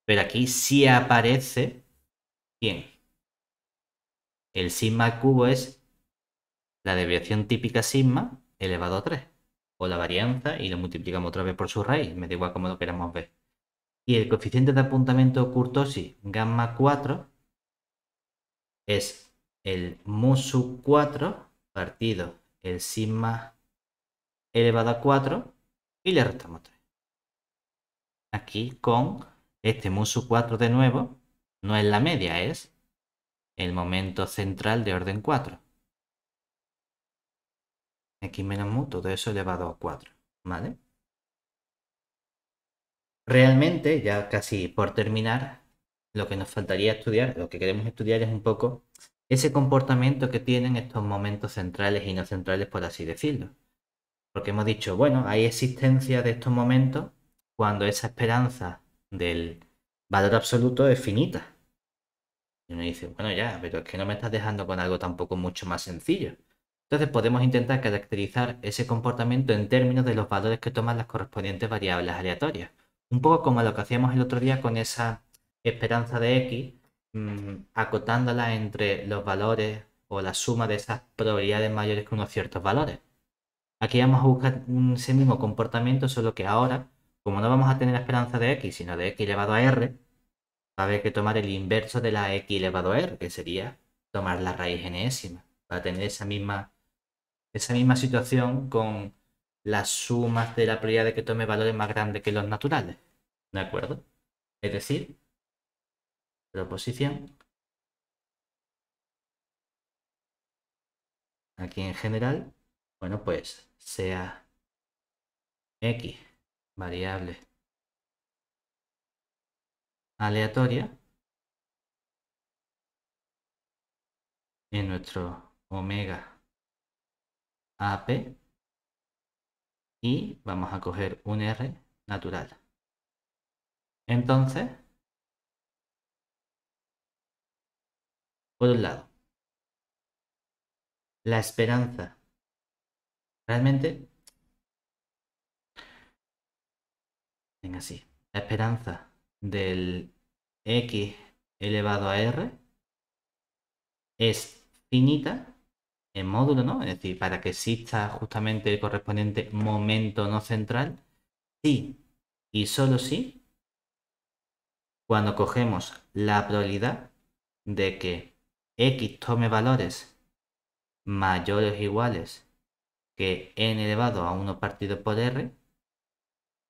Pero aquí sí aparece, ¿quién? El sigma al cubo es la desviación típica sigma elevado a 3. O la varianza y lo multiplicamos otra vez por su raíz. Me da igual como lo queramos ver. Y el coeficiente de apuntamiento o kurtosis gamma 4 es el mu sub 4 partido el sigma elevado a 4 y le restamos 3. Aquí con este mu sub 4 de nuevo, no es la media, es el momento central de orden 4. X menos mu, todo eso elevado a 4, ¿vale? Realmente, ya casi por terminar, lo que nos faltaría estudiar, lo que queremos estudiar es un poco ese comportamiento que tienen estos momentos centrales y no centrales, por así decirlo. Porque hemos dicho, bueno, hay existencia de estos momentos cuando esa esperanza del valor absoluto es finita. Y uno dice, bueno, ya, pero es que no me estás dejando con algo tampoco mucho más sencillo. Entonces podemos intentar caracterizar ese comportamiento en términos de los valores que toman las correspondientes variables aleatorias. Un poco como lo que hacíamos el otro día con esa esperanza de x, acotándola entre los valores o la suma de esas probabilidades mayores que unos ciertos valores. Aquí vamos a buscar ese mismo comportamiento, solo que ahora, como no vamos a tener la esperanza de x, sino de x elevado a r, va a haber que tomar el inverso de la x elevado a r, que sería tomar la raíz enésima, para tener esa misma situación con las sumas de la probabilidad de que tome valores más grandes que los naturales. ¿De acuerdo? Es decir, proposición, aquí en general, bueno, pues sea x variable aleatoria en nuestro omega AP y vamos a coger un R natural. Entonces, por un lado, la esperanza realmente, venga así, la esperanza del x elevado a r es finita en módulo, ¿no? Es decir, para que exista justamente el correspondiente momento no central, sí y solo sí, cuando cogemos la probabilidad de que x tome valores mayores o iguales que n elevado a 1 partido por r,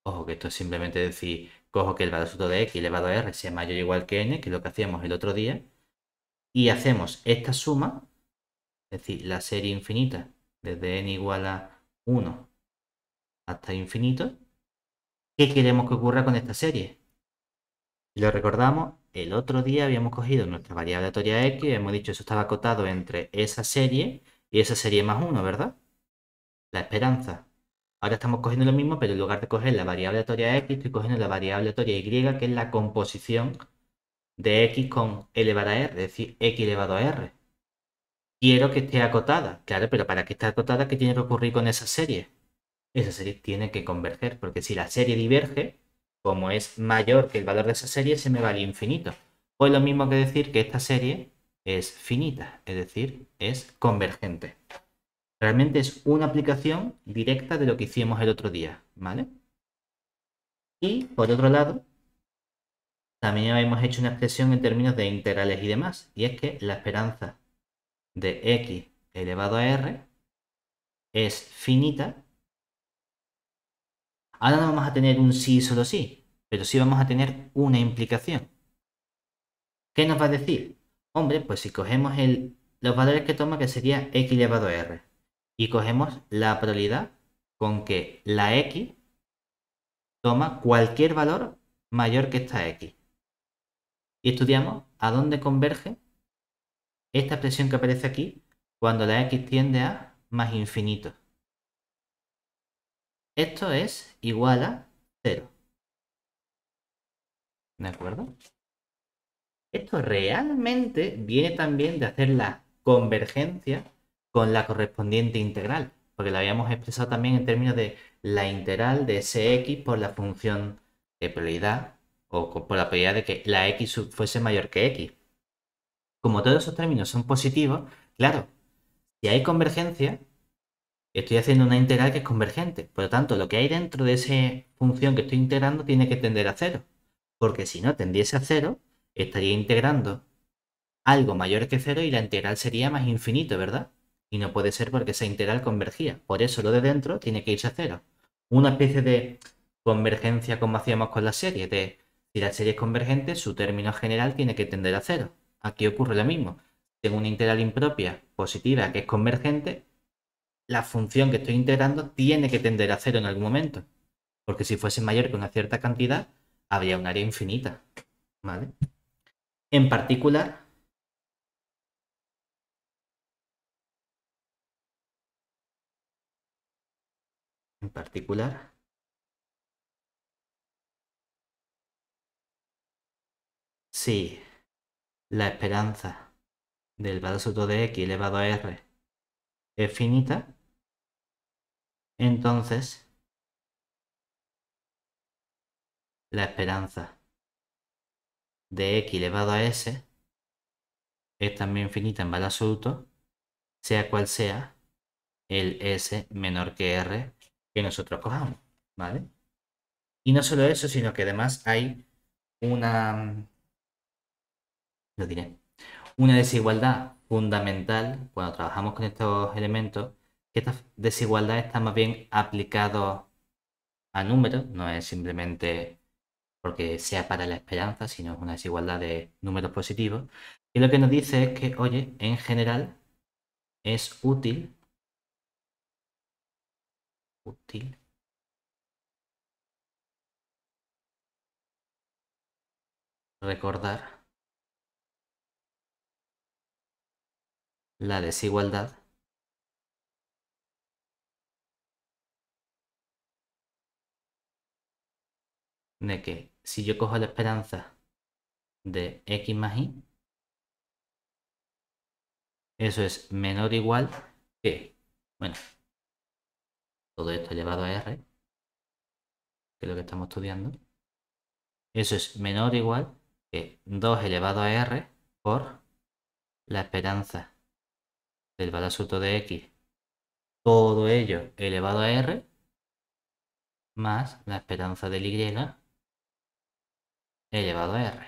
ojo que esto es simplemente decir, cojo que el valor absoluto de x elevado a r sea mayor o igual que n, que es lo que hacíamos el otro día, y hacemos esta suma, es decir, la serie infinita desde n igual a 1 hasta infinito. ¿Qué queremos que ocurra con esta serie? Si lo recordamos, el otro día habíamos cogido nuestra variable aleatoria x y hemos dicho que eso estaba acotado entre esa serie y esa serie más 1, ¿verdad? La esperanza. Ahora estamos cogiendo lo mismo, pero en lugar de coger la variable aleatoria x, estoy cogiendo la variable aleatoria y, que es la composición de x con elevado a r, es decir, x elevado a r. Quiero que esté acotada. Claro, pero para que esté acotada, ¿qué tiene que ocurrir con esa serie? Esa serie tiene que converger, porque si la serie diverge, como es mayor que el valor de esa serie, se me va al infinito. O es lo mismo que decir que esta serie es finita, es decir, es convergente. Realmente es una aplicación directa de lo que hicimos el otro día, ¿vale? Y por otro lado, también hemos hecho una expresión en términos de integrales y demás, y es que la esperanza de x elevado a r es finita. Ahora no vamos a tener un sí solo sí, pero sí vamos a tener una implicación. ¿Qué nos va a decir? Hombre, pues si cogemos los valores que toma, que sería x elevado a r, y cogemos la probabilidad con que la x toma cualquier valor mayor que esta x. Y estudiamos a dónde converge esta expresión que aparece aquí cuando la x tiende a más infinito. Esto es igual a 0. ¿De acuerdo? Esto realmente viene también de hacer la convergencia con la correspondiente integral, porque la habíamos expresado también en términos de la integral de Sx por la función de probabilidad o por la probabilidad de que la x fuese mayor que x. Como todos esos términos son positivos, claro, si hay convergencia, estoy haciendo una integral que es convergente. Por lo tanto, lo que hay dentro de esa función que estoy integrando tiene que tender a cero. Porque si no tendiese a cero, estaría integrando algo mayor que cero y la integral sería más infinito, ¿verdad? Y no puede ser porque esa integral convergía. Por eso lo de dentro tiene que irse a cero. Una especie de convergencia como hacíamos con la serie, de si la serie es convergente, su término general tiene que tender a cero. Aquí ocurre lo mismo. Tengo una integral impropia positiva que es convergente, la función que estoy integrando tiene que tender a cero en algún momento. Porque si fuese mayor que una cierta cantidad, habría un área infinita. ¿Vale? En particular, en particular, si la esperanza del valor absoluto de x elevado a r es finita, entonces la esperanza de x elevado a s es también finita en valor absoluto, sea cual sea el s menor que r que nosotros cojamos, ¿vale? Y no solo eso, sino que además hay una, lo diré, una desigualdad fundamental cuando trabajamos con estos elementos, que esta desigualdad está más bien aplicado a números, no es simplemente porque sea para la esperanza, sino es una desigualdad de números positivos. Y lo que nos dice es que, oye, en general es útil recordar la desigualdad de que si yo cojo la esperanza de x más y, eso es menor o igual que, bueno, todo esto elevado a r, que es lo que estamos estudiando, eso es menor o igual que 2 elevado a r por la esperanza del valor absoluto de x, todo ello elevado a r, más la esperanza del y elevado a r.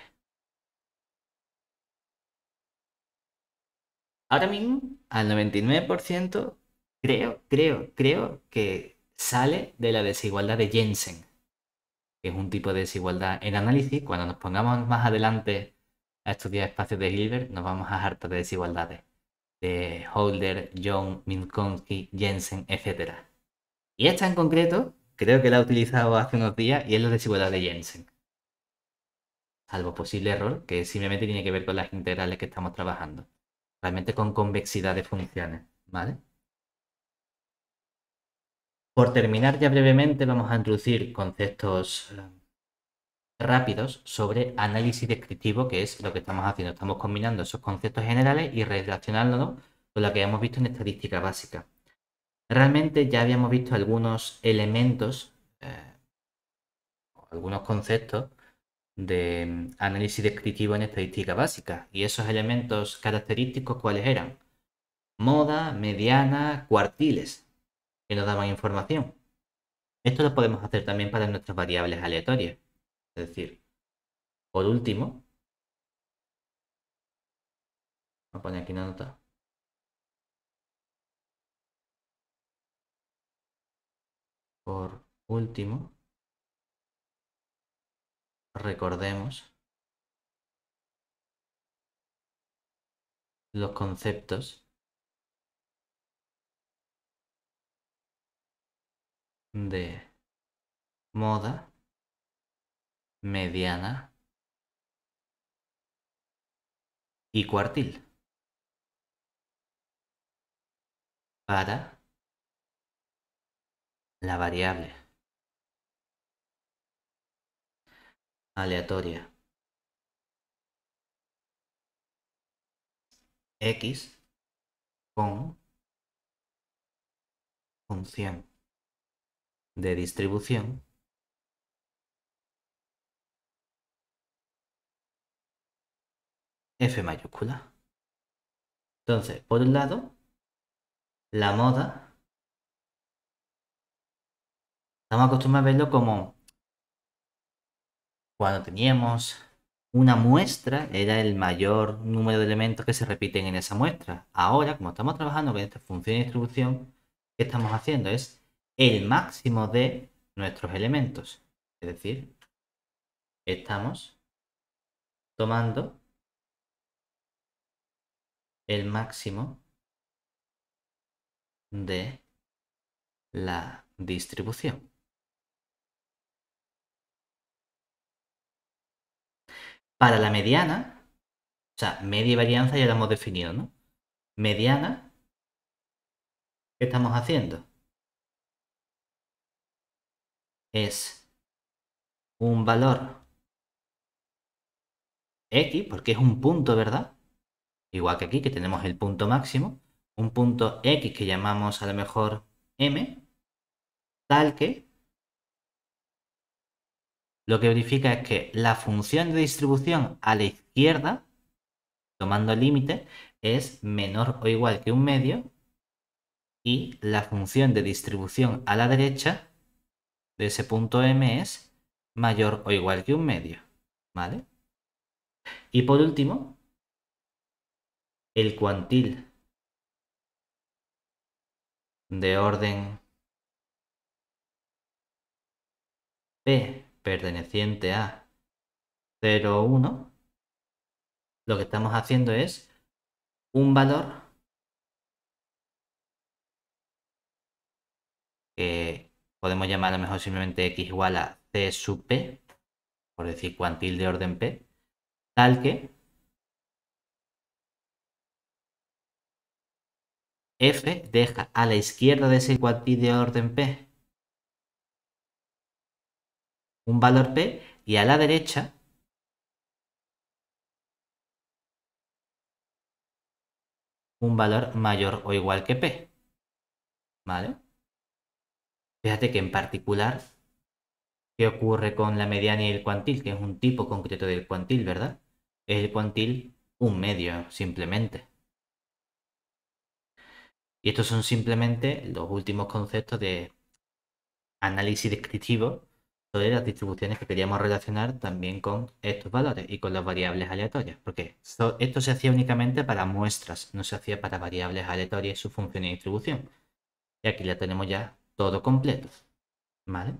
Ahora mismo, al 99%, creo que sale de la desigualdad de Jensen, que es un tipo de desigualdad en análisis. Cuando nos pongamos más adelante a estudiar espacios de Hilbert, nos vamos a hartar de desigualdades de Holder, Young, Minkowski, Jensen, etc. Y esta en concreto, creo que la he utilizado hace unos días y es la desigualdad de Jensen. Salvo posible error, que simplemente tiene que ver con las integrales que estamos trabajando. Realmente con convexidad de funciones, ¿vale? Por terminar ya brevemente, vamos a introducir conceptos rápidos sobre análisis descriptivo, que es lo que estamos haciendo. Estamos combinando esos conceptos generales y relacionándolos con lo que hemos visto en estadística básica. Realmente ya habíamos visto algunos elementos, algunos conceptos de análisis descriptivo en estadística básica. Y esos elementos característicos, ¿cuáles eran? Moda, mediana, cuartiles, que nos daban información. Esto lo podemos hacer también para nuestras variables aleatorias. Es decir, por último, voy a poner aquí una nota. Por último, recordemos los conceptos de moda, mediana y cuartil. para la variable aleatoria x con función de distribución f mayúscula. Entonces, por un lado, la moda, estamos acostumbrados a verlo como cuando teníamos una muestra, era el mayor número de elementos que se repiten en esa muestra. Ahora, como estamos trabajando con esta función de distribución, ¿qué estamos haciendo? Es el máximo de nuestros elementos. Es decir, estamos tomando el máximo de la distribución. Para la mediana, o sea, media y varianza ya la hemos definido, ¿no? Mediana, ¿qué estamos haciendo? Es un valor x, porque es un punto, ¿verdad? Igual que aquí, que tenemos el punto máximo, un punto x que llamamos a lo mejor m, tal que lo que verifica es que la función de distribución a la izquierda, tomando límite, es menor o igual que un medio, y la función de distribución a la derecha de ese punto m es mayor o igual que un medio, ¿vale? Y por último, el cuantil de orden p perteneciente a 0, 1, lo que estamos haciendo es un valor que podemos llamar a lo mejor simplemente x igual a c sub p, por decir cuantil de orden p, tal que f deja a la izquierda de ese cuantil de orden p un valor p y a la derecha un valor mayor o igual que p, ¿vale? Fíjate que en particular, ¿qué ocurre con la mediana y el cuantil? Que es un tipo concreto del cuantil, ¿verdad? Es el cuantil un medio, simplemente. Y estos son simplemente los últimos conceptos de análisis descriptivo sobre las distribuciones que queríamos relacionar también con estos valores y con las variables aleatorias. Porque esto se hacía únicamente para muestras, no se hacía para variables aleatorias y su función de distribución. Y aquí ya tenemos ya todo completo. ¿Vale?